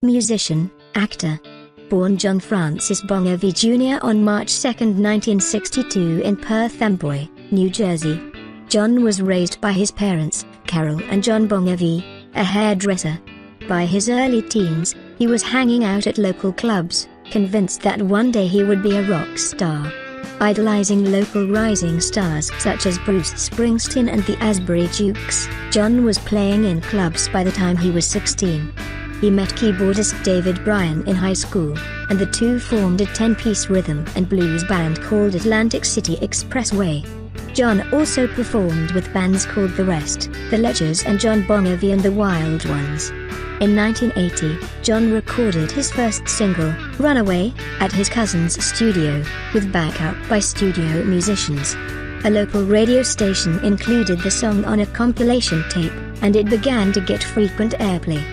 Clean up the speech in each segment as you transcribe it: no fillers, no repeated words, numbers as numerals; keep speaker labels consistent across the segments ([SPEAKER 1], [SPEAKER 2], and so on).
[SPEAKER 1] musician, actor. Born John Francis Bongiovi Jr. on March 2, 1962 in Perth Amboy, New Jersey. John was raised by his parents, Carol and Jon Bonjovi, a hairdresser. By his early teens, he was hanging out at local clubs, convinced that one day he would be a rock star. Idolizing local rising stars such as Bruce Springsteen and the Asbury Jukes, John was playing in clubs by the time he was 16. He met keyboardist David Bryan in high school, and the two formed a 10-piece rhythm and blues band called Atlantic City Expressway. John also performed with bands called The Rest, The Ledgers and Jon Bon Jovi and The Wild Ones. In 1980, John recorded his first single, Runaway, at his cousin's studio, with backup by studio musicians. A local radio station included the song on a compilation tape, and it began to get frequent airplay.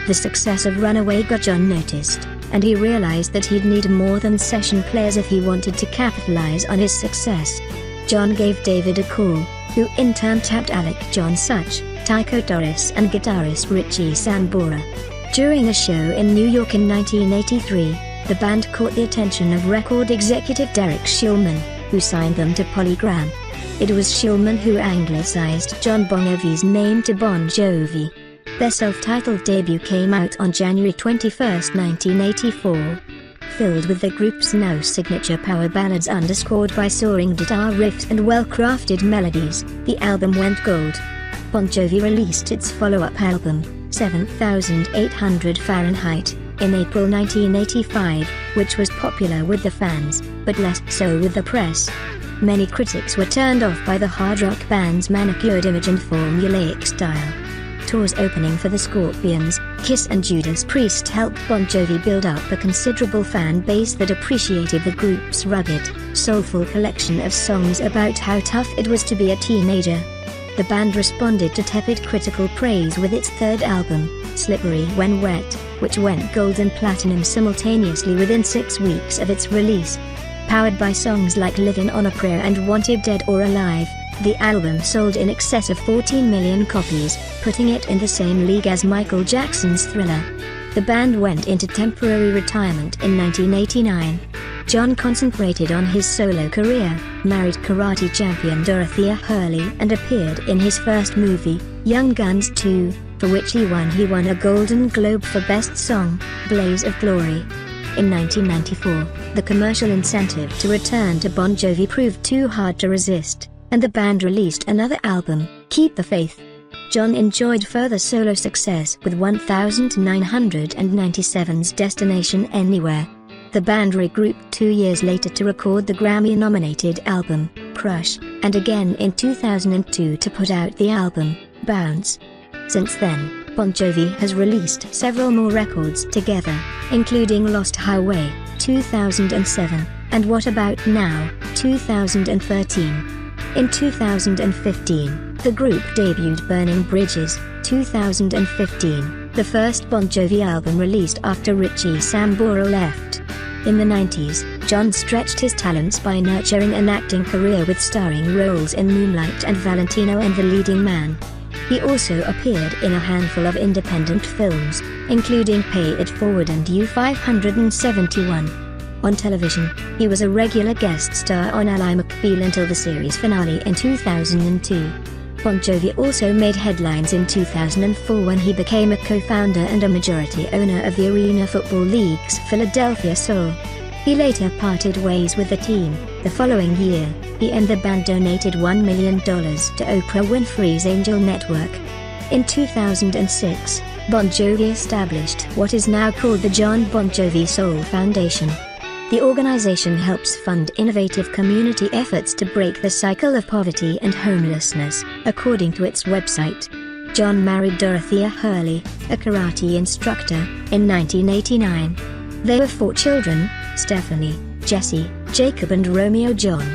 [SPEAKER 1] The success of Runaway got John noticed, and he realized that he'd need more than session players if he wanted to capitalize on his success. John gave David a call, who in turn tapped Alec John Such, Tycho Torres and guitarist Richie Sambora. During a show in New York in 1983, the band caught the attention of record executive Derek Shulman, who signed them to Polygram. It was Shulman who anglicized Jon Bon Jovi's name to Bon Jovi. Their self-titled debut came out on January 21, 1984. Filled with the group's now signature power ballads underscored by soaring guitar riffs and well-crafted melodies, the album went gold. Bon Jovi released its follow-up album, 7800 Fahrenheit, in April 1985, which was popular with the fans, but less so with the press. Many critics were turned off by the hard rock band's manicured image and formulaic style. Tours opening for the Scorpions, Kiss and Judas Priest helped Bon Jovi build up a considerable fan base that appreciated the group's rugged, soulful collection of songs about how tough it was to be a teenager. The band responded to tepid critical praise with its third album, Slippery When Wet, which went gold and platinum simultaneously within 6 weeks of its release. Powered by songs like Livin' on a Prayer and Wanted Dead or Alive, the album sold in excess of 14 million copies, putting it in the same league as Michael Jackson's Thriller. The band went into temporary retirement in 1989. John concentrated on his solo career, married karate champion Dorothea Hurley and appeared in his first movie, Young Guns 2, for which he won a Golden Globe for Best Song, Blaze of Glory. In 1994, the commercial incentive to return to Bon Jovi proved too hard to resist, and the band released another album, Keep the Faith. John enjoyed further solo success with 1997's Destination Anywhere. The band regrouped 2 years later to record the Grammy-nominated album, Crush, and again in 2002 to put out the album, Bounce. Since then, Bon Jovi has released several more records together, including Lost Highway, 2007, and What About Now, 2013. In 2015, the group debuted Burning Bridges, 2015, the first Bon Jovi album released after Richie Sambora left. In the 90s, John stretched his talents by nurturing an acting career with starring roles in Moonlight and Valentino and The Leading Man. He also appeared in a handful of independent films, including Pay It Forward and U-571. On television, he was a regular guest star on Ally McBeal until the series finale in 2002. Bon Jovi also made headlines in 2004 when he became a co-founder and a majority owner of the Arena Football League's Philadelphia Soul. He later parted ways with the team. The following year, he and the band donated $1 million to Oprah Winfrey's Angel Network. In 2006, Bon Jovi established what is now called the Jon Bon Jovi Soul Foundation. The organization helps fund innovative community efforts to break the cycle of poverty and homelessness, according to its website. John married Dorothea Hurley, a karate instructor, in 1989. They were 4 children: Stephanie, Jesse, Jacob and Romeo John.